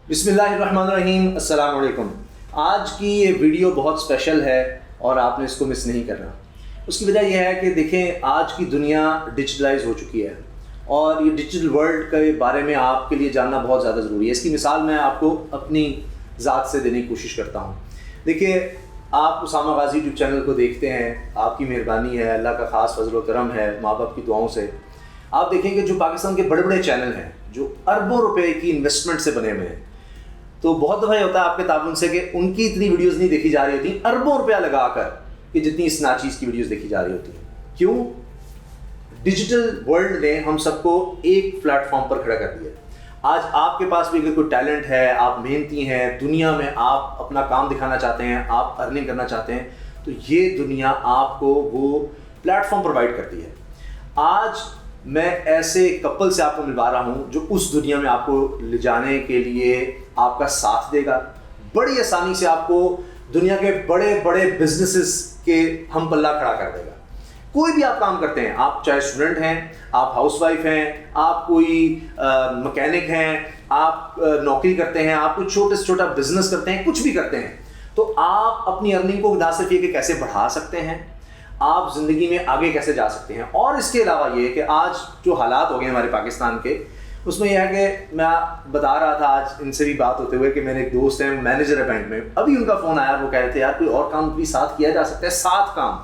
बिस्मिल्लाहिर्रहमानिर्रहीम, अस्सलाम वालेकुम। आज की ये वीडियो बहुत स्पेशल है और आपने इसको मिस नहीं करना। उसकी वजह यह है कि देखें, आज की दुनिया डिजिटलाइज हो चुकी है और ये डिजिटल वर्ल्ड के बारे में आपके लिए जानना बहुत ज़्यादा ज़रूरी है। इसकी मिसाल मैं आपको अपनी ज़ात से देने की कोशिश करता हूँ। देखिए, आप उसामा गाजी यूट्यूब चैनल को देखते हैं, आपकी मेहरबानी है, अल्लाह का ख़ास फजल व करम है, माँ बाप की दुआओं से। आप देखेंगे जो पाकिस्तान के बड़े बड़े चैनल हैं जो अरबों रुपए की इन्वेस्टमेंट से बने हुए हैं, तो बहुत दफ़ा ये होता है आपके ताबन से कि उनकी इतनी वीडियोस नहीं देखी जा रही होती अरबों रुपया लगाकर कि जितनी इस नाचीज़ की वीडियोस देखी जा रही होती हैं। क्यों? डिजिटल वर्ल्ड ने हम सबको एक प्लेटफॉर्म पर खड़ा कर दिया। आज आपके पास भी अगर कोई टैलेंट है, आप मेहनती हैं, दुनिया में आप अपना काम दिखाना चाहते हैं, आप अर्निंग करना चाहते हैं, तो ये दुनिया आपको वो प्लेटफॉर्म प्रोवाइड करती है। आज मैं ऐसे कपल से आपको मिलवा रहा हूँ जो उस दुनिया में आपको ले जाने के लिए आपका साथ देगा। बड़ी आसानी से आपको दुनिया के बड़े बड़े बिजनेसेस के हम पल्ला खड़ा कर देगा। कोई भी आप काम करते हैं, आप चाहे स्टूडेंट हैं, आप हाउसवाइफ हैं, आप कोई मैकेनिक हैं, आप नौकरी करते हैं, आप कोई छोटे से छोटा बिजनेस करते हैं, कुछ भी करते हैं, तो आप अपनी अर्निंग को ना सिर्फ ये कि कैसे बढ़ा सकते हैं, आप ज़िंदगी में आगे कैसे जा सकते हैं। और इसके अलावा ये कि आज जो हालात हो गए हमारे पाकिस्तान के, उसमें यह है कि मैं बता रहा था आज इनसे भी बात होते हुए कि मेरे एक दोस्त हैं, मैनेजर है बैंक में, अभी उनका फ़ोन आया, वो कह रहे थे यार कोई और काम भी साथ किया जा सकता है, 7 काम,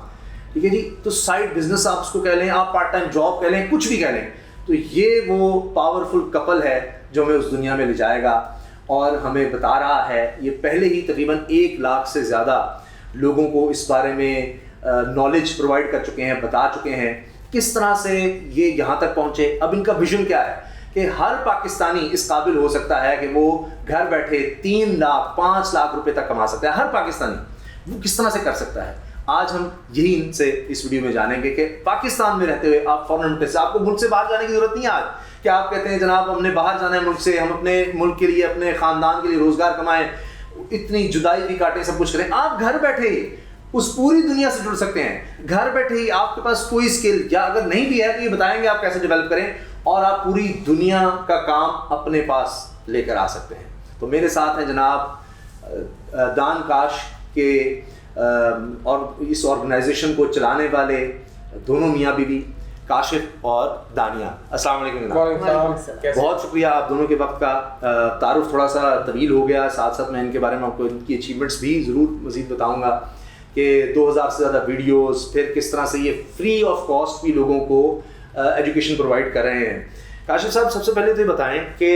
ठीक है जी, तो साइड बिजनेस आप उसको कह लें, आप पार्ट टाइम जॉब कह लें, कुछ भी कह लें, तो ये वो पावरफुल कपल है जो हमें उस दुनिया में ले जाएगा और हमें बता रहा है। ये पहले ही तकरीबन 1 लाख से ज़्यादा लोगों को इस बारे में नॉलेज प्रोवाइड कर चुके हैं, बता चुके हैं किस तरह से ये यहाँ तक पहुँचे। अब इनका विजन क्या है कि हर पाकिस्तानी इस काबिल हो सकता है कि वो घर बैठे 3 लाख 5 लाख रुपए तक कमा सकता है। हर पाकिस्तानी वो किस तरह से कर सकता है, आज हम यही इनसे इस वीडियो में जानेंगे कि पाकिस्तान में रहते हुए आप फॉरेन मुल्क से, आपको मुल्क से बाहर जाने की जरूरत नहीं है। आज कि आप कहते हैं जनाब हमने बाहर जाना है मुल्क से, हम अपने मुल्क के लिए, अपने ख़ानदान के लिए रोज़गार कमाएं, इतनी जुदाई भी काटें, सब कुछ करें, आप घर बैठे ही उस पूरी दुनिया से जुड़ सकते हैं। घर बैठे ही आपके पास कोई स्किल, या अगर नहीं भी है तो ये बताएंगे आप कैसे डेवलप करें और आप पूरी दुनिया का काम अपने पास लेकर आ सकते हैं। तो मेरे साथ हैं जनाब दान काश के और इस ऑर्गेनाइजेशन को चलाने वाले दोनों मियाँ बीवी, काशिफ और दानिया। अस्सलाम वालेकुम जनाब। बहुत शुक्रिया आप दोनों के वक्त का। तारुफ थोड़ा सा तवील हो गया, साथ साथ मैं इनके बारे में आपको इनकी अचीवमेंट्स भी ज़रूर मज़ीद बताऊँगा कि 2000 से ज़्यादा वीडियोस, फिर किस तरह से ये फ्री ऑफ कॉस्ट भी लोगों को एजुकेशन प्रोवाइड कर रहे हैं। काशिफ साहब, सबसे पहले तो ये बताएं कि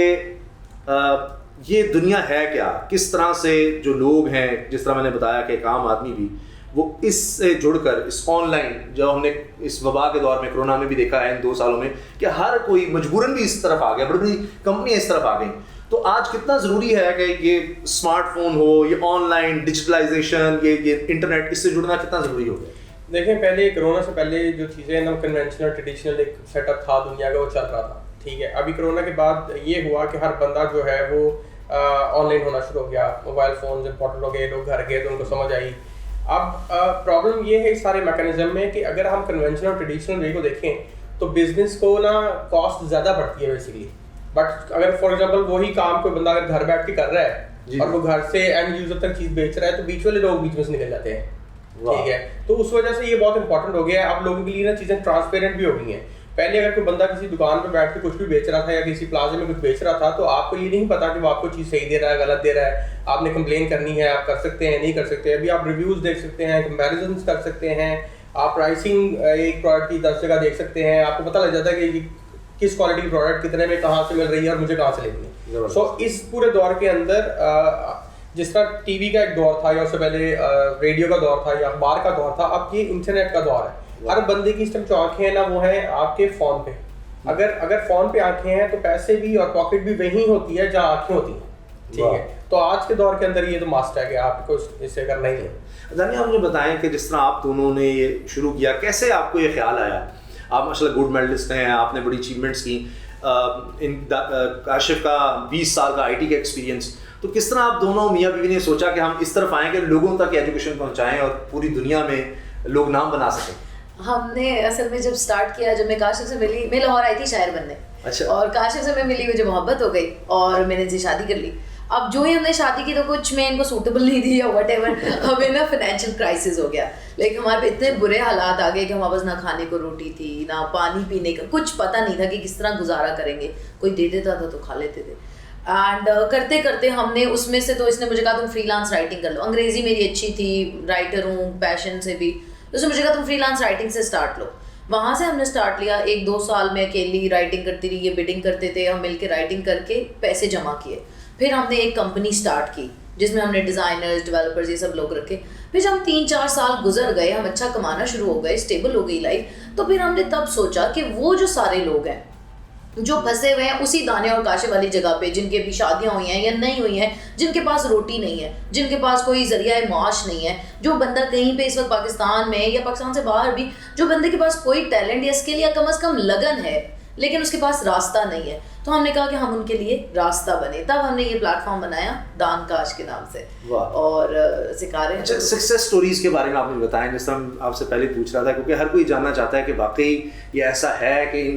ये दुनिया है क्या, किस तरह से जो लोग हैं, जिस तरह मैंने बताया कि एक आम आदमी भी वो इससे जुड़कर इस ऑनलाइन, जो हमने इस वबा के दौर में, कोरोना में भी देखा है इन 2 सालों में कि हर कोई मजबूरन भी इस तरफ आ गया, बड़ी बड़ी कंपनियाँ इस तरफ आ गई, तो आज कितना ज़रूरी है कि ये स्मार्टफोन हो, ये ऑनलाइन डिजिटलाइजेशन, ये इंटरनेट, इससे जुड़ना कितना ज़रूरी हो गया? देखें, पहले कोरोना से पहले जो चीज़ें ना कन्वेंशनल ट्रेडिशनल एक सेटअप था दुनिया का, वो चल रहा था, ठीक है। अभी कोरोना के बाद ये हुआ कि हर बंदा जो है वो ऑनलाइन होना शुरू हो गया, मोबाइल फ़ोन इंपॉर्टेंट हो गए, लोग घर गए तो उनको समझ आई। अब प्रॉब्लम ये है इस सारे मैकेनिज्म में कि अगर हम कन्वेंशनल ट्रेडिशनल वे को देखें तो बिजनेस को ना कॉस्ट ज़्यादा बढ़ती है बेसिकली। बट अगर फॉर एग्जांपल वही काम कोई बंदा अगर घर बैठ के कर रहा है और वो घर से एंड यूजर तक चीज़ बेच रहा है, तो बीच वाले लोग बीच में से निकल जाते हैं, ठीक है। तो उस वजह से ये बहुत इंपॉर्टेंट हो गया है। अब लोगों के लिए ना चीज़ें ट्रांसपेरेंट भी हो गई हैं। पहले अगर कोई बंदा किसी दुकान पे बैठ के कुछ भी बेच रहा था या किसी प्लाजा में कुछ बेच रहा था, तो आपको ये नहीं पता कि वो आपको चीज़ सही दे रहा है, गलत दे रहा है, आपने कंप्लेन करनी है, आप कर सकते हैं, नहीं कर सकते। अभी आप रिव्यूज़ देख सकते हैं, कंपैरिजन कर सकते हैं, आप प्राइसिंग एक प्रोडक्ट की 10 जगह देख सकते हैं, आपको पता लग जाता है कि किस क्वालिटी की प्रोडक्ट कितने में कहाँ से मिल रही है और मुझे कहाँ से लेनी है। सो इस पूरे दौर के अंदर जिस तरह टीवी का एक दौर था या उससे पहले रेडियो का दौर था या अखबार का दौर था, अब ये इंटरनेट का दौर है। हर बंदे की इस टाइम जो आंखें हैं ना, वो है आपके फ़ोन पे। अगर फ़ोन पे आंखें हैं तो पैसे भी और पॉकेट भी वहीं होती है जहाँ आंखें होती हैं, ठीक है। तो आज के दौर के अंदर ये तो मस्ट है कि आपको इससे करना ही है। दानिया, आप मुझे बताएं कि जिस तरह आप दोनों ने ये शुरू किया, कैसे आपको ये ख्याल आया? आप माशाल्लाह गोल्ड मेडलिस्ट हैं, आपने बड़ी अचीवमेंट्स की, काशिफ का 20 साल का IT का एक्सपीरियंस, तो किस तरह आप दोनों मियाँ बीवी ने सोचा कि हम इस तरफ आएँ कि लोगों तक एजुकेशन पहुँचाएँ और पूरी दुनिया में लोग नाम बना सकें? हमने असल में जब स्टार्ट किया, जब मैं काशिफ से मिली, मैं लाहौर आई थी शायर बनने, अच्छा। और काशिफ से मैं मिली, मुझे मोहब्बत हो गई और मैंने जी शादी कर ली। अब जो ही हमने शादी की तो कुछ में इनको सूटेबल नहीं दी या व्हाटएवर, हमें ना फाइनेंशियल क्राइसिस हो गया। लाइक हमारे पे इतने बुरे हालात आ गए कि हमारे पास ना खाने को रोटी थी, ना पानी पीने का, कुछ पता नहीं था कि किस तरह गुजारा करेंगे। कोई दे देता था तो खा लेते थे। एंड करते करते हमने उसमें से, तो इसने मुझे कहा तुम फ्रीलांस राइटिंग कर लो। अंग्रेजी मेरी अच्छी थी, राइटर हूँ पैशन से भी, तो उसने मुझे कहा तुम फ्रीलांस राइटिंग से स्टार्ट लो। वहाँ से हमने स्टार्ट लिया। 1-2 साल में अकेली राइटिंग करती रही, ये बिडिंग करते थे, हम मिलके राइटिंग करके पैसे जमा किए। फिर हमने एक कंपनी स्टार्ट की जिसमें हमने डिज़ाइनर्स, डेवलपर्स, ये सब लोग रखे। फिर जब हम 3-4 साल गुजर गए, हम अच्छा कमाना शुरू हो गए, स्टेबल हो गई लाइफ, तो फिर हमने तब सोचा कि वो जो सारे लोग हैं जो फंसे हुए हैं उसी दाने और काशे वाली जगह पे, जिनके भी शादियां हुई हैं या नहीं हुई हैं, जिनके पास रोटी नहीं है, जिनके पास कोई जरिया माश नहीं है, जो बंदा कहीं पे इस वक्त पाकिस्तान में या पाकिस्तान से बाहर भी, जो बंदे के पास कोई टैलेंट या स्किल या कम से कम लगन है लेकिन उसके पास रास्ता नहीं है, तो हमने कहा कि हम उनके लिए रास्ता बने। तब हमने ये प्लेटफॉर्म बनाया दान काश के नाम से और सिखा रहे हैं। अच्छा, सक्सेस स्टोरीज के बारे में आपने बताया, जिस तरह हम आपसे पहले पूछ रहा था, क्योंकि हर कोई जानना चाहता है कि वाकई ये ऐसा है कि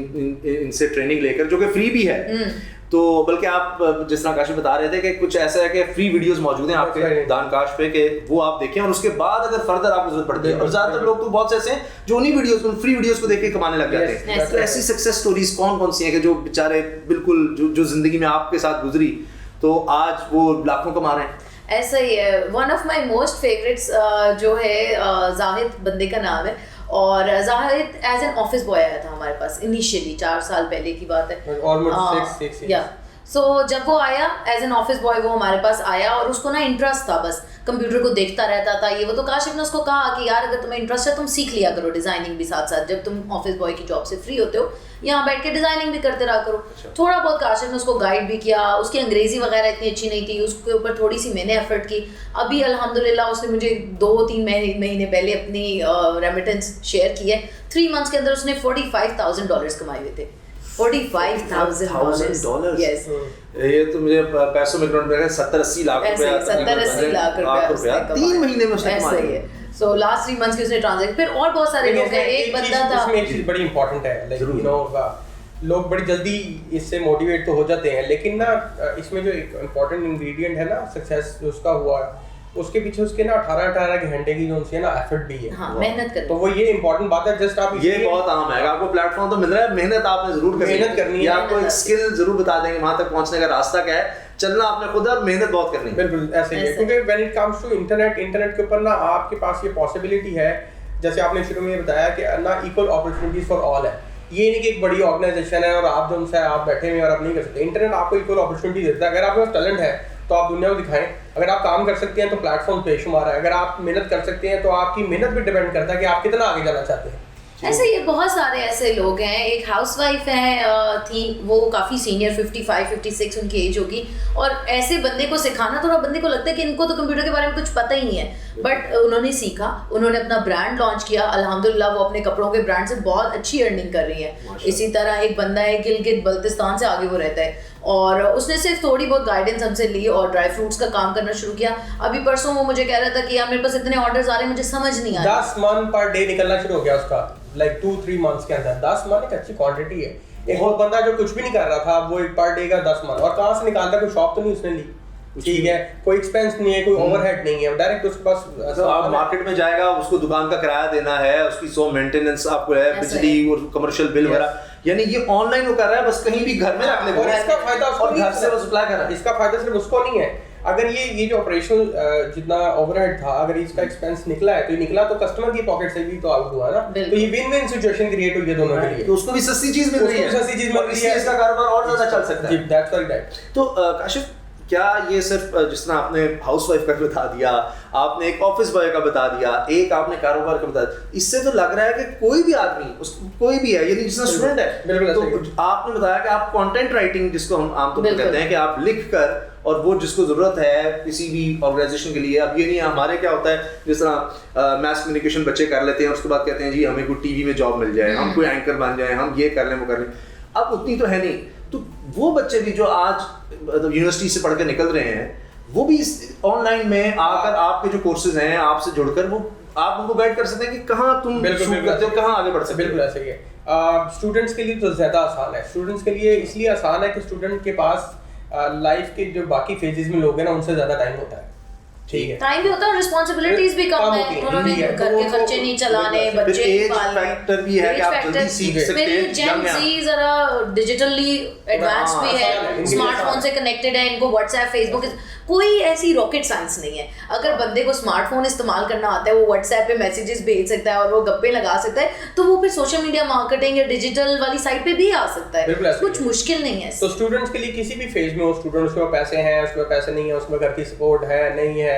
इनसे ट्रेनिंग लेकर, जो कि फ्री भी है, तो बल्कि आप जिस तरह काश बता रहे थे कि कुछ ऐसा है कि फ्री वीडियोस मौजूद हैं आपके दान काश पे, कि वो आप देखें और उसके बाद अगर फर्दर आपको जरूरत पड़ती है। और ज्यादातर लोग तो बहुत से ऐसे हैं जो उन्हीं वीडियोस को, फ्री वीडियोस को देख के कमाने लग जाते हैं। तो ऐसी सक्सेस स्टोरीज कौन कौन सी हैं कि जो बेचारे बिल्कुल जो जिंदगी में आपके साथ गुजरी तो आज वो लाखों कमा रहे हैं? ऐसा ही है। One of my most favourites जो है जाहिद बंदे का नाम है, और Zahid as an office boy आया था हमारे पास इनिशियली, 4 साल पहले की बात है, ऑलमोस्ट 6 या सो जब वो आया एज एन ऑफिस बॉय, वो हमारे पास आया और उसको ना इंटरेस्ट था, बस कंप्यूटर को देखता रहता था ये वो। तो काशिफ ने उसको कहा कि यार अगर तुम्हें इंटरेस्ट है तुम सीख लिया करो डिजाइनिंग भी साथ साथ, जब तुम ऑफिस बॉय की जॉब से फ्री होते हो यहाँ बैठ के डिजाइनिंग भी करते रहा करो। थोड़ा बहुत काशिफ ने उसको गाइड भी किया। उसकी अंग्रेजी वगैरह इतनी अच्छी नहीं थी, उसके ऊपर थोड़ी सी मैंने एफर्ट की। अभी अल्हम्दुलिल्लाह उसने मुझे 2-3 महीने पहले अपनी रेमिटेंस शेयर की है। 3 मंथ्स के अंदर उसने $45,000 कमाए हुए थे। $45,000, यस। ये तो मुझे पैसों में कन्वर्ट करके 70-80 लाख रुपया, 70-80 लाख रुपया 3 महीने में उसने कमा लिया। सो लास्ट 3 मंथ्स की उसने ट्रांजैक्शन। फिर और बहुत सारे लोग हैं। एक बंदा था, इसमें एक चीज बड़ी इंपॉर्टेंट है, लाइक यू नो लोग बड़ी जल्दी इससे मोटिवेट तो हो जाते हैं, लेकिन ना इसमें जो एक इम्पोर्टेंट इंग्रेडिएंट है ना सक्सेस उसका हुआ, उसके पीछे उसके ना 18 घंटे की जो उनसे ना एफर्ट भी है। हाँ, मेहनत करनी। तो वो ये इंपॉर्टेंट बात है। जस्ट आप ये बहुत आम है, आपको प्लेटफॉर्म तो मिल रहा है, मेहनत आपने जरूर करनी है, या आपको एक स्किल जरूर बता देंगे वहां तक पहुंचने का रास्ता क्या है, चलना आपने खुद और मेहनत बहुत करनी है। बिल्कुल ऐसे ही है, क्योंकि when it comes to internet के ऊपर ना आपके पास ये पॉसिबिलिटी है, जैसे आपने शुरू में बताया कि ना इक्वल अपॉर्चुनिटीज फॉर ऑल है। ये नहीं कि एक बड़ी ऑर्गेनाइजेशन है और आप जो उनसे आप बैठे हुए और आप नहीं कर सकते। इंटरनेट आपको इक्वल अपॉर्चुनिटी देता है। अगर आपके पास टैलेंट है तो आप दुनिया को दिखाएं, अगर आप काम कर सकते हैं तो प्लेटफॉर्म बेशुमार है, अगर आप मेहनत कर सकते हैं तो आपकी मेहनत पे डिपेंड करता है कि आप कितना आगे जाना चाहते हैं। ऐसे ये बहुत सारे ऐसे लोग हैं। एक हाउसवाइफ है थी, वो काफ़ी सीनियर, 55-56 उनकी एज होगी, और ऐसे बंदे को सिखाना, थोड़ा बंदे को लगता है कि इनको तो कंप्यूटर के बारे में कुछ पता ही नहीं है, बट उन्होंने सीखा, उन्होंने अपना ब्रांड लॉन्च किया। अल्हम्दुलिल्लाह वो अपने कपड़ों के ब्रांड से बहुत अच्छी अर्निंग कर रही है। इसी तरह एक बंदा है गिलगित बल्तिस्तान से आगे वो रहता है, और उसने सिर्फ थोड़ी बहुत गाइडेंस हमसे ली और ड्राई फ्रूट्स का काम करना शुरू किया। अभी परसों वो मुझे कह रहा था कि यार मेरे पास इतने ऑर्डर्स आ रहे हैं, मुझे समझ नहीं आ रहा। 10 मन पर डे निकलना शुरू हो गया उसका, लाइक 2-3 मंथ्स के अंदर 10 मन एक अच्छी क्वांटिटी है। एक और बंदा जो कुछ भी नहीं कर रहा था, वो एक पर डे का 10 मन, और कहाँ से निकालता, कोई शॉप तो नहीं उसने ली, ठीक है, कोई एक्सपेंस नहीं है, कोई ओवरहेड नहीं है, डायरेक्ट उसके पास। तो आप मार्केट में जाएगा, उसको दुकान का किराया देना है, उसकी 100 मेंटेनेंस आपको है, बिजली और कमर्शियल बिल वगैरह, यानी ये ऑनलाइन वो कर रहा है, बस कहीं भी घर में रखने को, और इसका फायदा और घर से वो सप्लाई कर रहा है। इसका फायदा सिर्फ उसको नहीं है, अगर ये जो ऑपरेशनल जितना ओवरहेड था, अगर इसका एक्सपेंस निकला है तो ये निकला तो कस्टमर की पॉकेट से भी तो आउट हुआ ना, तो ये विन विन सिचुएशन क्रिएट हुई है दोनों के लिए। तो उसको भी सस्ती चीज मिल रही है, सस्ती चीज मिल रही है, इसका कारोबार और ज्यादा चल सकता है। That's right. तो काशिफ, क्या ये सिर्फ जिस तरह आपने हाउसवाइफ का बता दिया, आपने एक ऑफिस बॉय का बता दिया, एक आपने कारोबार का बता दिया, इससे तो लग रहा है कि कोई भी आदमी, कोई भी है, यानी जिसका स्टूडेंट है, तो आपने बताया कि आप कंटेंट राइटिंग, जिसको हम आमतौर पर कहते हैं, कि आप लिख कर, और वो जिसको जरूरत है किसी भी ऑर्गेनाइजेशन के लिए, अब ये नहीं, हमारे क्या होता है, जिस तरह मैस कम्युनिकेशन बच्चे कर लेते हैं, उसके बाद कहते हैं जी हमें कोई टीवी में जॉब मिल जाए, हम कोई एंकर बन जाए, हम ये कर लें वो कर लें। अब उतनी तो है नहीं, तो वो बच्चे भी जो आज यूनिवर्सिटी से पढ़ के निकल रहे हैं, वो भी ऑनलाइन में आकर आपके जो कोर्सेज हैं आपसे जुड़कर वो आप उनको गाइड कर सकते हैं कि कहाँ तुम शूट करते हो, कहाँ आगे बढ़ सकते हो। बिल्कुल ऐसे ही है। स्टूडेंट्स के लिए तो ज़्यादा आसान है। स्टूडेंट्स के लिए इसलिए आसान है कि स्टूडेंट के पास लाइफ के जो बाकी फेजेस में लोग हैं ना उनसे ज़्यादा टाइम होता है, ठीक है, टाइम भी होता है और रिस्पांसिबिलिटीज भी कम है, उन्होंने घर के खर्चे नहीं चलाने, बच्चे नहीं पालने, फैक्टर भी है कि आप जल्दी सीख सकते हैं। मेरी जेन ज़ी जरा डिजिटली एडवांस भी है, स्मार्टफोन से कनेक्टेड है, इनको व्हाट्सएप फेसबुक, कोई ऐसी रॉकेट साइंस नहीं है। अगर बंदे को स्मार्टफोन इस्तेमाल करना आता है, वो व्हाट्सएप पे मैसेजेस भेज सकता है और वो गप्पे लगा सकता है, तो वो फिर सोशल मीडिया मार्केटिंग या डिजिटल वाली साइट पे भी आ सकता है, कुछ मुश्किल नहीं है। तो स्टूडेंट्स के लिए किसी भी फेज में हो, स्टूडेंट उसके पास पैसे हैं, उसके पास पैसे नहीं है, उसमें घर की सपोर्ट है नहीं है,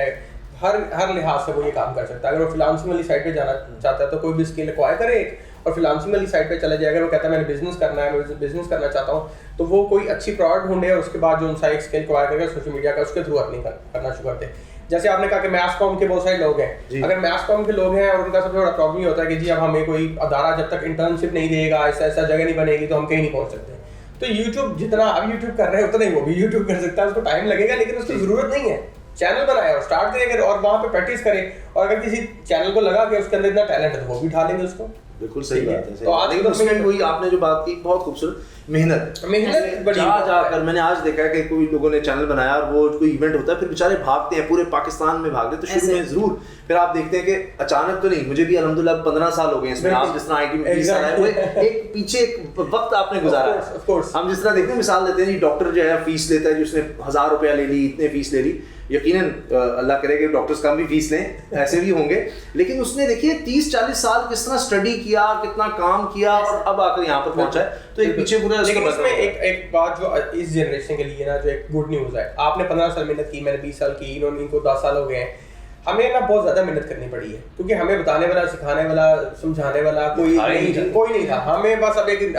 हर लिहाज से वो ये काम कर सकता है। अगर वो फ्रीलांसिंग वाली साइड पे जाना चाहता है तो कोई भी स्किल एक्वायर करे और फ्रीलांसिंग वाली साइड पे चला जाए। अगर वो कहता है मैंने बिजनेस करना है, मैं बिजनेस करना चाहता हूँ, तो वो कोई अच्छी प्रोडक्ट ढूंढे और उसके बाद जो उनसा एक स्किल एक्वायर करके सोशल मीडिया का उसके थ्रू अर्निंग करना शुरू करते हैं। जैसे आपने कहा कि मैथ्स कॉम के बहुत सारे लोग हैं, अगर मैथ्स कॉम के लोग हैं और उनका सबसे बड़ा प्रॉब्लम ये होता है कि जी अब हमें कोई अदारा जब तक इंटर्नशिप नहीं देगा, ऐसा जगह नहीं बनेगी तो हम कहीं नहीं पहुंच सकते। तो यूट्यूब जितना अब यूट्यूब कर रहे हैं उतना ही वो भी यूट्यूब कर सकता है, उसको टाइम लगेगा लेकिन उसकी जरूरत नहीं है। चैनल बनाए और स्टार्ट करें और वहाँ पे प्रैक्टिस करें, और अगर किसी चैनल को लगा के उसके अंदर इतना टैलेंट है तो वो भी ढालेंगे उसको। बिल्कुल सही बात है। तो आज उसमें वही आपने जो बात की बहुत खूबसूरत मेहनत जाकर मैंने आज देखा है कि कोई लोगों ने चैनल बनाया और वो कोई इवेंट होता है फिर बेचारे भागते हैं, पूरे पाकिस्तान में भागते हैं। तो शुरू में जरूर फिर आप देखते हैं कि अचानक तो नहीं, मुझे भी अल्हम्दुलिल्लाह 15 साल हो गए इसमें, आप जिस तरह आईटी में 20 साल है, एक पीछे एक वक्त आपने गुजारा है। हम जिस तरह देखते हैं, मिसाल देते हैं, डॉक्टर जो है फीस लेता है, जिसने 1000 रुपया ले ली, इतने फीस ले ली, यकीनन अल्लाह करे कि डॉक्टर्स कम भी फीस लें, ऐसे भी होंगे, लेकिन उसने देखिए 30-40 साल किस तरह स्टडी किया, कितना काम किया और अब आकर यहाँ पर पहुंचा है। तो एक पीछे पूरा लेकिन इसमें एक बात जो इस जनरेशन के लिए ना जो एक गुड न्यूज़ है, आपने 15 साल मेहनत की, मैंने 20 साल की, इनको 10 साल हो गए हैं, हमें ना बहुत ज़्यादा मेहनत करनी पड़ी है क्योंकि हमें बताने वाला, सिखाने वाला, समझाने वाला कोई नहीं था। हमें बस अब एक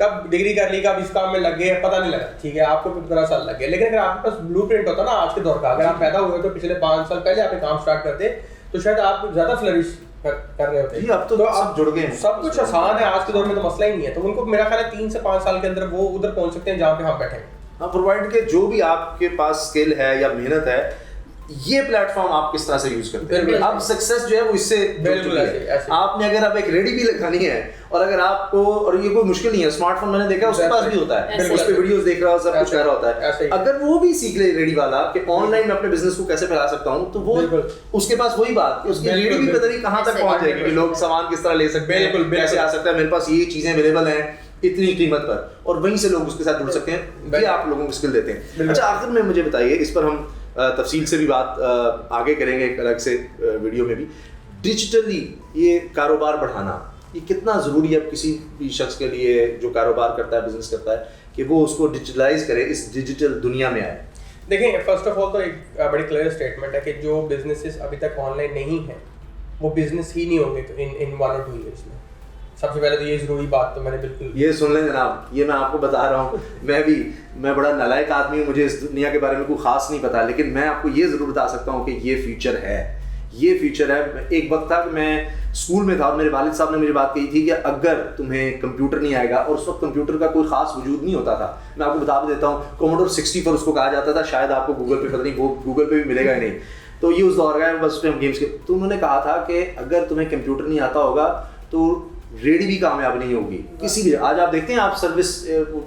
कब डिग्री कर ली, कब इस काम में लग गए पता नहीं लगा, ठीक है, आपको 15 साल लग गए। लेकिन अगर आपके पास ब्लूप्रिंट होता ना आज के दौर का, अगर आप पैदा हुए तो पिछले 5 साल पहले आपने काम स्टार्ट करते तो शायद आप ज़्यादा फ्लरिश कर रहे होते। अब तो सब जुड़ गए हैं, सब कुछ आसान है आज के दौर में, तो मसला ही नहीं है। तो उनको मेरा ख्याल है 3 से 5 साल के अंदर वो उधर पहुंच सकते हैं जहाँ पे हम बैठे हैं। हाँ, प्रोवाइड के जो भी आपके पास स्किल है या मेहनत है, ये प्लेटफॉर्म आप किस तरह से यूज करते हैं। अब सक्सेस जो है वो इससे बिल्कुल ऐसे आपने अगर अब एक रेडी भी लगानी है और अगर आपको, और ये कोई मुश्किल नहीं है, स्मार्टफोन मैंने देखा उसके पास भी होता है, उस पे वीडियोस देख रहा हो, सब कुछ कर रहा होता है। अगर वो भी सीख ले रेडी वाला कि ऑनलाइन में अपने बिजनेस को कैसे फैला सकता हूँ, तो वो उसके पास वही बात, उसकी रेडी भी पता नहीं कहाँ तक पहुंच जाएगी कि लोग सामान किस तरह ले सकते हैं, कैसे आ सकता है, मेरे पास ये चीजें अवेलेबल हैं इतनी कीमत पर, और वहीं से लोग उसके साथ जुड़ सकते हैं। ये आप लोगों को स्किल देते हैं। अच्छा, आखिर में मुझे बताइए, इस पर हम तफसील से भी बात आगे करेंगे एक अलग से वीडियो में भी, डिजिटली ये कारोबार बढ़ाना ये कितना ज़रूरी है किसी भी शख्स के लिए जो कारोबार करता है, बिजनेस करता है, कि वो उसको डिजिटलाइज करे, इस डिजिटल दुनिया में आए। देखें, फर्स्ट ऑफ ऑल तो एक बड़ी क्लियर स्टेटमेंट है कि जो बिजनेसेस अभी तक ऑनलाइन नहीं है वो बिजनेस ही नहीं होंगे इन 1 और 2 ईयर्स में। सबसे पहले तो ये ज़रूरी बात तो मैंने बिल्कुल ये सुन लें जनाब, ये मैं आपको बता रहा हूँ, मैं बड़ा नालायक आदमी हूँ, मुझे इस दुनिया के बारे में कोई ख़ास नहीं पता, लेकिन मैं आपको ये ज़रूर बता सकता हूँ कि ये फ्यूचर है, ये फ्यूचर है। एक वक्त था कि मैं स्कूल में था और मेरे वालिद साहब ने मुझे बात कही थी कि अगर तुम्हें कंप्यूटर नहीं आएगा, और उस वक्त कंप्यूटर का कोई ख़ास वजूद नहीं होता था, मैं आपको बता देता हूँ, कोमोडोर 64 उसको कहा जाता था, शायद आपको गूगल पे पता नहीं, वो गूगल पे भी मिलेगा ही नहीं, तो ये उस दौर का है, बस हम गेम्स के। तो उन्होंने कहा था कि अगर तुम्हें कंप्यूटर नहीं आता होगा तो रेडी भी कामयाब नहीं होगी किसी भी। आज आप देखते हैं, आप सर्विस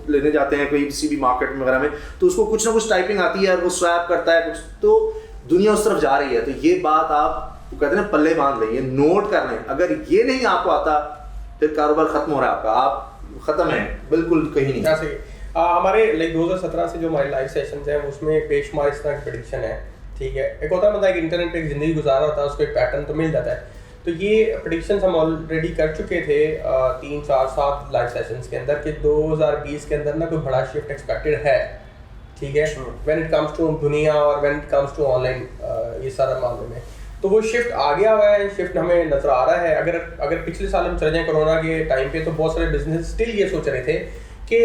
लेने जाते हैं कोई किसी भी मार्केट वगैरह में, तो उसको कुछ ना कुछ टाइपिंग आती है और वो स्वैप करता है कुछ, तो दुनिया उस तरफ जा रही है। तो ये बात आप कहते हैं पल्ले बांध लें, नोट कर लें, अगर ये नहीं आपको आता फिर कारोबार खत्म हो रहा है आपका, आप खत्म है बिल्कुल कहीं नहीं। जैसे हमारे 2017 से जो हमारे लाइव सेशंस हैं उसमें बेशुमार इस तरह की प्रेडिक्शन है, ठीक है। एक होता है बंदा एक इंटरनेट पे एक ज़िंदगी गुजारा होता है, उसको एक पैटर्न तो मिल जाता है। तो ये प्रेडिक्शंस हम ऑलरेडी कर चुके थे 3, 4, 7 लाइव सेशंस के अंदर कि 2020 के अंदर ना कोई बड़ा शिफ्ट एक्सपेक्टेड है, ठीक है, व्हेन इट कम्स टू दुनिया और when it comes to online, ये सारा मामले में तो वो शिफ्ट आ गया हुआ है, शिफ्ट हमें नजर आ रहा है। अगर पिछले साल हम चले जाएं कोरोना के टाइम पे, तो बहुत सारे बिजनेस स्टिल ये सोच रहे थे कि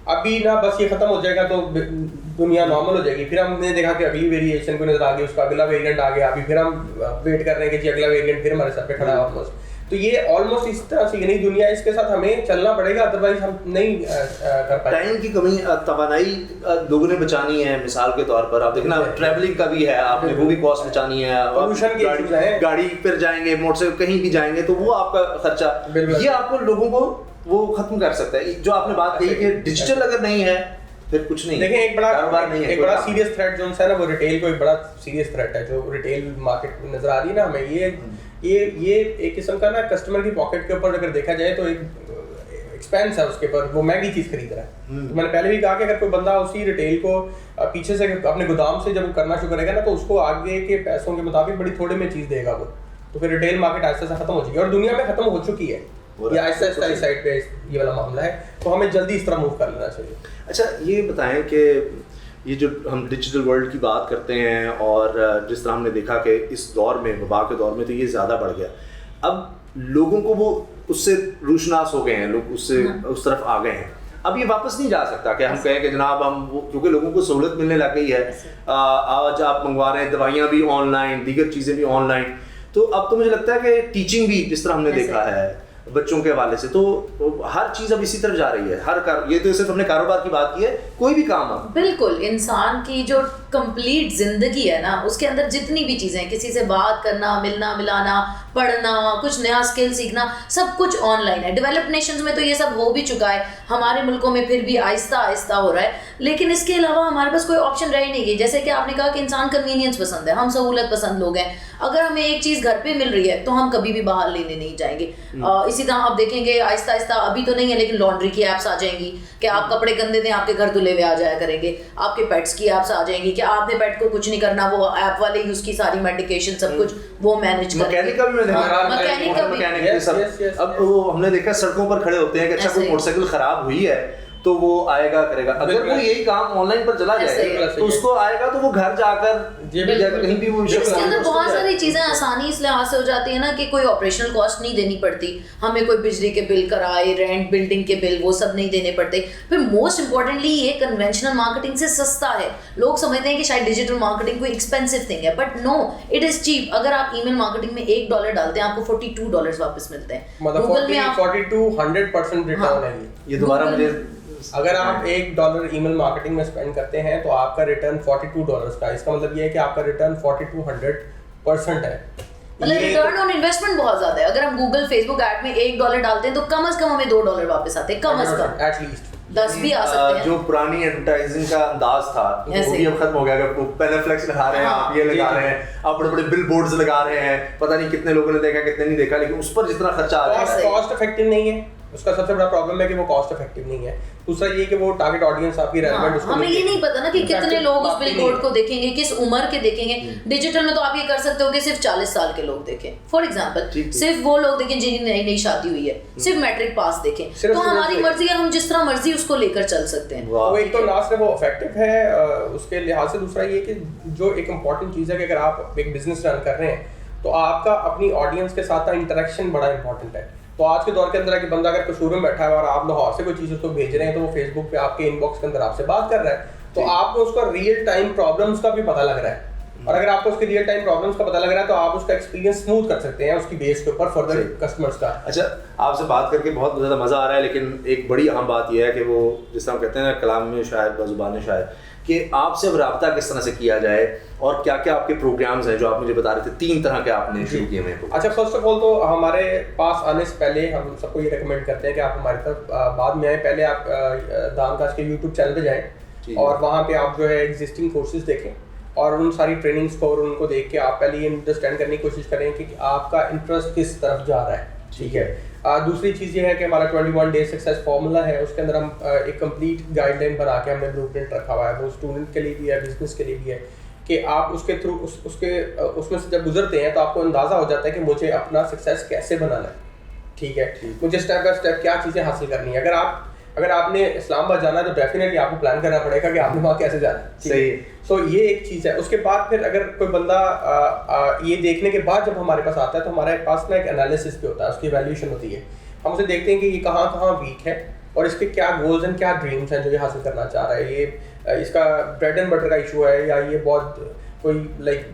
अभी ना बस ये खत्म हो जाएगा तो दुनिया नॉर्मल हो जाएगी। फिर हमने देखा कि अगली वेरिएशन को नजर आ गई, उसका अगला वेरिएंट आ गया, अभी फिर हम वेट कर रहे हैं कि जी अगला वेरिएंट फिर हमारे सर पे खड़ा है ऑलमोस्ट। तो ये ऑलमोस्ट इस तरह से नई दुनिया, इसके साथ हमें चलना पड़ेगा, अदरवाइज हम नहीं कर पाएंगे। टाइम की कमी, तवानाई लोगों ने बचानी है। मिसाल के तौर पर आप देखना, ट्रैवलिंग का भी है, आपने वो भी कॉस्ट बचानी है, पोल्यूशन की गाड़ी पर जाएंगे, मोटरसाइकिल कहीं भी जाएंगे तो वो आपका खर्चा, ये आपको लोगों को वो खत्म कर सकता है। जो आपने बात कही कि डिजिटल अगर नहीं है फिर कुछ नहीं, देखें एक कारोबार नहीं है, एक बड़ा सीरियस थ्रेट जो है ना वो रिटेल को एक बड़ा सीरियस थ्रेट है, जो रिटेल मार्केट में नजर आ रही है ना हमें, ये एक किस्म का ना कस्टमर की पॉकेट के ऊपर अगर देखा जाए तो एक एक्सपेंस है उसके ऊपर, वो महंगी चीज खरीद रहा है। तो मैंने पहले भी कहा कि अगर कोई बंदा उसी रिटेल को पीछे से अपने गोदाम से जब करना शुरू करेगा ना, तो उसको आगे के पैसों के मुताबिक बड़ी थोड़े में चीज देगा वो, तो फिर रिटेल मार्केट आहिस्ता से खत्म हो जाएगी, और दुनिया में खत्म हो चुकी है ये आहिस्ता आहिस्ता इस साइड पे ये वाला मामला है, तो हमें जल्दी इस तरह मूव कर लेना चाहिए। अच्छा ये बताएं कि ये जो हम डिजिटल वर्ल्ड की बात करते हैं और जिस तरह हमने देखा कि इस दौर में, वबा के दौर में तो ये ज़्यादा बढ़ गया, अब लोगों को वो उससे रूशनास हो गए हैं, लोग उससे उस तरफ आ गए हैं, अब ये वापस नहीं जा सकता कि हम कहें कि जनाब हम वो, क्योंकि लोगों को सहूलत मिलने लग गई है, आज आप मंगवा रहे हैं दवाइयाँ भी ऑनलाइन, दीगर चीज़ें भी ऑनलाइन, तो अब तो मुझे लगता है कि टीचिंग भी जिस तरह हमने देखा है बच्चों के हवाले से, तो हर चीज़ अब इसी तरफ जा रही है, ये तो सिर्फ हमने कारोबार की बात की है, कोई भी काम अब बिल्कुल इंसान की जो कंप्लीट जिंदगी है ना, उसके अंदर जितनी भी चीजें, किसी से बात करना, मिलना मिलाना, पढ़ना, कुछ नया स्किल सीखना, सब कुछ ऑनलाइन है। डेवलप्ड नेशंस में तो ये सब हो भी चुका है, हमारे मुल्कों में फिर भी आहिस्ता आहिस्ता हो रहा है, लेकिन इसके अलावा हमारे पास कोई ऑप्शन रह ही नहीं गई। जैसे कि आपने कहा कि इंसान कन्वीनियंस पसंद है, हम सहूलत पसंद लोग हैं, अगर हमें एक चीज़ घर पे मिल रही है तो हम कभी भी बाहर लेने नहीं जाएंगे। इसी तरह आप देखेंगे आहिस्ता आहिस्ता, अभी तो नहीं है लेकिन लॉन्ड्री की ऐप्स आ जाएंगी कि आप कपड़े गंदे दें आपके घर धुले हुए आ जाया करेंगे, आपके पेट्स की ऐप्स आ जाएंगी कि आपने पेट को कुछ नहीं करना, वो ऐप वाले ही उसकी सारी मेडिकेशन सब कुछ वो मैनेज मैकेनिक का भी अब वो हमने देखा सड़कों पर खड़े होते हैं कि अच्छा कोई मोटरसाइकिल खराब हुई है तो वो आएगा करेगा, अगर वो यही काम ऑनलाइन पर चला जाए तो उसको आएगा तो वो घर जाकर कहीं भी वो इसके अंदर बहुत सारी चीजें आसानी इस लिहाज से हो जाती है ना कि कोई ऑपरेशनल कॉस्ट नहीं देनी पड़ती हमें, कोई बिजली के बिल कराए, रेंट, बिल्डिंग के बिल, वो सब नहीं देने पड़ते। फिर मोस्ट इंपॉर्टेंटली ये कन्वेंशनल मार्केटिंग से सस्ता है। लोग समझते हैं कि शायद डिजिटल मार्केटिंग कोई एक्सपेंसिव थिंग है, but no, it is cheap. अगर आप ईमेल मार्केटिंग में $1 डालते हैं आपको $42 वापस मिलते हैं। गूगल में आप 42-100% रिटर्न है ये दोबारा मुझे, अगर आप $1 ईमेल मार्केटिंग में स्पेंड करते हैं तो आपका रिटर्न $42 का, इसका मतलब ये है कि आपका रिटर्न 40-100% है। मतलब रिटर्न ऑन इन्वेस्टमेंट बहुत ज्यादा है। अगर हम गूगल फेसबुक ऐड में $1 डालते हैं तो कम से कम हमें $2 वापस आते हैं, कम से कम एटलीस्ट 10 भी आ सकते हैं। जो पुरानी एडवर्टाइजिंग का अंदाज था वो भी अब खत्म हो गया। अगर पेनाफ्लेक्स लगा रहे हैं, आप ये लगा रहे हैं, आप बड़े बड़े बिल बोर्ड्स लगा रहे हैं, पता नहीं कितने लोगों ने देखा कितने नहीं देखा, लेकिन उस पर जितना खर्चा आ रहा है कॉस्ट इफेक्टिव नहीं है। उसका सबसे बड़ा प्रॉब्लम है कि वो कॉस्ट इफेक्टिव नहीं है। दूसरा ये कि वो टारगेट ऑडियंस आपकी रेलेवेंट उसको हमें ये नहीं पता ना कि कितने लोग उस बिलबोर्ड को देखेंगे, किस उम्र के देखेंगे। डिजिटल में तो आप ये कर सकते हो कि सिर्फ 40 साल के लोग देखें, फॉर एग्जांपल सिर्फ वो लोग देखें जिनकी नई नई शादी हुई है, सिर्फ मैट्रिक पास देखें, तो हमारी मर्जी है, हम जिस तरह मर्जी उसको लेकर चल सकते हैं। वो एक तो लास्ट में वो इफेक्टिव है उसके लिहाज से। दूसरा ये कि जो एक इम्पॉर्टेंट चीज़ है कि अगर आप एक बिजनेस रन कर रहे हैं तो आपका अपनी ऑडियंस के साथ इंटरेक्शन बड़ा इंपॉर्टेंट है। तो आज के दौर के अंदर है कि बंदा अगर कोई शोरूम बैठा है और आप लाहौर से कोई चीज़ उसको भेज रहे हैं तो वो फेसबुक पे आपके इनबॉक्स के अंदर आपसे बात कर रहा है, तो आपको उसका रियल टाइम प्रॉब्लम्स का भी पता लग रहा है। और अगर आपको उसके रियल टाइम प्रॉब्लम्स का पता लग रहा है तो आप उसका एक्सपीरियंस स्मूथ कर सकते हैं उसकी बेस के ऊपर फर्दर कस्टमर्स का। अच्छा, आपसे बात करके बहुत ज़्यादा मज़ा आ रहा है, लेकिन एक बड़ी अहम बात यह है कि वो जिस तरह कहते हैं ना कलाम में शायर बज़ुबान शायर, कि आपसे अब रब्ता किस तरह से किया जाए और क्या क्या आपके प्रोग्राम्स हैं जो आप मुझे बता रहे थे 3 तरह के आपने शुरू किए हैं। अच्छा, फर्स्ट ऑफ ऑल तो हमारे पास आने से पहले हम सबको ये रेकमेंड करते हैं कि आप हमारी तरफ बाद में आए। पहले आप दानकाश के यूट्यूब चैनल पे जाएं और वहाँ पे आप जो है एग्जिस्टिंग कोर्सेज देखें और उन सारी ट्रेनिंग्स को और उनको देख के आप पहले ये अंडरस्टैंड करने की कोशिश करें कि आपका इंटरेस्ट किस तरफ जा रहा है। ठीक है। दूसरी चीज़ ये है कि हमारा 21 डे सक्सेस फार्मूला है, उसके अंदर हम एक कंप्लीट गाइडलाइन बना के हमने ब्लूप्रिंट रखा हुआ है। वो स्टूडेंट के लिए भी है, बिजनेस के लिए भी है, कि आप उसके थ्रू उसमें से जब गुजरते हैं तो आपको अंदाज़ा हो जाता है कि मुझे अपना सक्सेस कैसे बनाना है। ठीक है, मुझे स्टेप बाय स्टेप क्या चीज़ें हासिल करनी है। अगर आपने इस्लामाबाद जाना है तो डेफिनेटली आपको प्लान करना पड़ेगा कि आपने वहाँ कैसे जाना है। सही। सो ये एक चीज़ है। उसके बाद फिर अगर कोई बंदा ये देखने के बाद जब हमारे पास आता है तो हमारे पास ना एक एनालिसिस भी होता है, उसकी वैल्यूएशन होती है। हम उसे देखते हैं कि ये कहाँ कहाँ वीक है और इसके क्या गोल्स एंड क्या ड्रीम्स हैं जो ये हासिल करना चाह रहा है। ये इसका ब्रेड एंड बटर का इशू है या ये बहुत कोई लाइक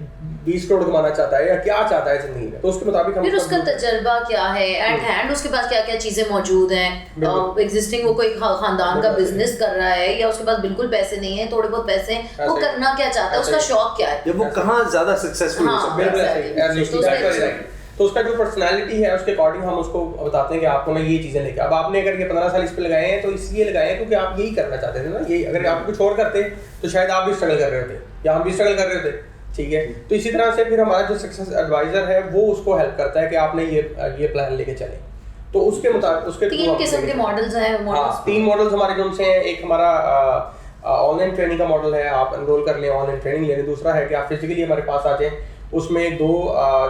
20 करोड़ कमाना चाहता है या क्या चाहता है जिंदगी में, तो उसके मुताबिक हम फिर उसका तजर्बा क्या है एट हैंड, उसके पास क्या क्या चीजें मौजूद हैं, एग्जिस्टिंग वो कोई खानदान का बिजनेस कर रहा है या उसके पास बिल्कुल पैसे नहीं है, थोड़े बहुत पैसे हैं, वो करना क्या चाहता है, उसका शौक क्या है, वो कहाँ ज्यादा सक्सेसफुल हो सकता है। तो उसका जो पर्सनैलिटी है उसके अकॉर्डिंग हम उसको बताते हैं कि आपको ना ये चीज़ें लेके, अब आपने अगर ये 15 साल इस पे लगाए हैं तो इसलिए लगाए हैं क्योंकि आप यही करना चाहते थे ना, यही अगर आप कुछ और करते तो शायद आप भी स्ट्रगल कर रहे होते या हम भी स्ट्रगल कर रहे होते, ठीक है। तो इसी तरह से फिर हमारा जो सक्सेस एडवाइजर है वो उसको हेल्प करता है कि आपने ये प्लान लेके चले, तो उसके मुताबिक उसके 3 किस्म के मॉडल्स हैं। हाँ, 3 मॉडल्स हमारे जो से हैं, एक हमारा ऑनलाइन ट्रेनिंग का मॉडल है, आप एनरोल कर लें, ऑनलाइन ट्रेनिंग ले लें। दूसरा है कि आप फिजिकली हमारे पास आ जाएं, उसमें 2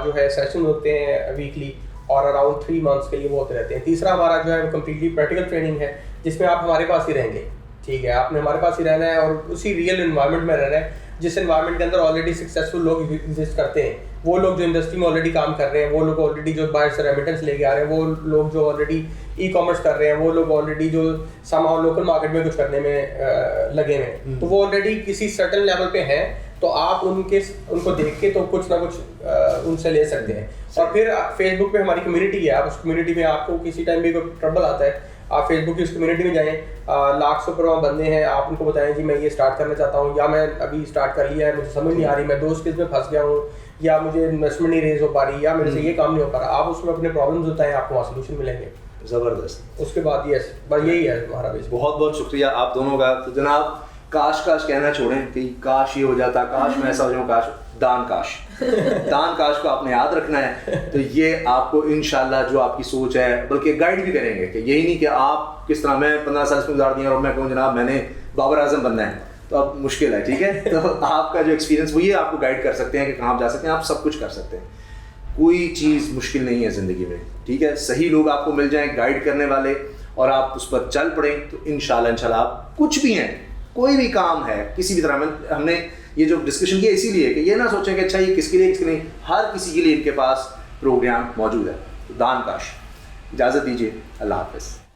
जो है सेशन होते हैं वीकली और अराउंड 3 मंथ्स के लिए वो होते रहते हैं। तीसरा हमारा जो है वो कम्प्लीटली प्रैक्टिकल ट्रेनिंग है जिसमें आप हमारे पास ही रहेंगे, ठीक है। आपने हमारे पास ही रहना है और उसी रियल इन्वायरमेंट में रहना है जिस इन्वायरमेंट के अंदर ऑलरेडी सक्सेसफुल लोग एग्जिस्ट करते हैं, वो लोग जो इंडस्ट्री में ऑलरेडी काम कर रहे हैं, वो लोग ऑलरेडी जो बाहर से रेमिटेंस लेके आ रहे हैं, वो लोग जो ऑलरेडी ई कॉमर्स कर रहे हैं, वो लोग ऑलरेडी जो समहाउ लोकल मार्केट में कुछ करने में लगे हुए हैं, तो वो ऑलरेडी किसी सर्टेन लेवल पे हैं, तो आप उनको देख के तो कुछ ना कुछ उनसे ले सकते हैं। और फिर फेसबुक पे हमारी कम्युनिटी है, आप उस कम्युनिटी में आपको किसी टाइम भी कोई ट्रबल आता है, आप फेसबुक की उस कम्युनिटी में जाएं, लाख से ऊपर बंदे हैं, आप उनको बताएं जी मैं ये स्टार्ट करना चाहता हूँ, या मैं अभी स्टार्ट कर लिया है, मुझे समझ नहीं आ रही, मैं 2 स्किल्स में फंस गया हूँ, या मुझे इन्वेस्टमेंट नहीं रेज हो पा रही, या मेरे से ये काम नहीं हो पा रहा, आप उसमें अपने प्रॉब्लम्स बताएं, आपको वहाँ सोल्यूशन मिलेंगे। ज़बरदस्त। उसके बाद यस, बस यही है हमारा बेस। बहुत बहुत शुक्रिया आप दोनों का। तो जनाब काश कहना छोड़ें कि काश ये हो जाता, काश मैं ऐसा हो जाऊँ, काश दान काश को आपने याद रखना है। तो ये आपको इंशाल्लाह जो आपकी सोच है, बल्कि गाइड भी करेंगे कि यही नहीं कि आप किस तरह मैं 15 साल इसमें गुजार दिया और मैं कहूँ जनाब मैंने बाबर आजम बनना है, तो अब मुश्किल है, ठीक है। तो आपका जो एक्सपीरियंस वो ये आपको गाइड कर सकते हैं कि कहाँ आप जा सकते हैं, आप सब कुछ कर सकते हैं। कोई चीज़ मुश्किल नहीं है ज़िंदगी में, ठीक है। सही लोग आपको मिल जाएं गाइड करने वाले और आप उस पर चल पड़ें तो इंशाल्लाह आप कुछ भी हैं, कोई भी काम है किसी भी तरह में। हमने ये जो डिस्कशन किया इसीलिए कि ये ना सोचें कि अच्छा ये किसके लिए, किसके नहीं, हर किसी के लिए इनके पास प्रोग्राम मौजूद है। तो दान काश। इजाज़त दीजिए, अल्लाह हाफ़िज़।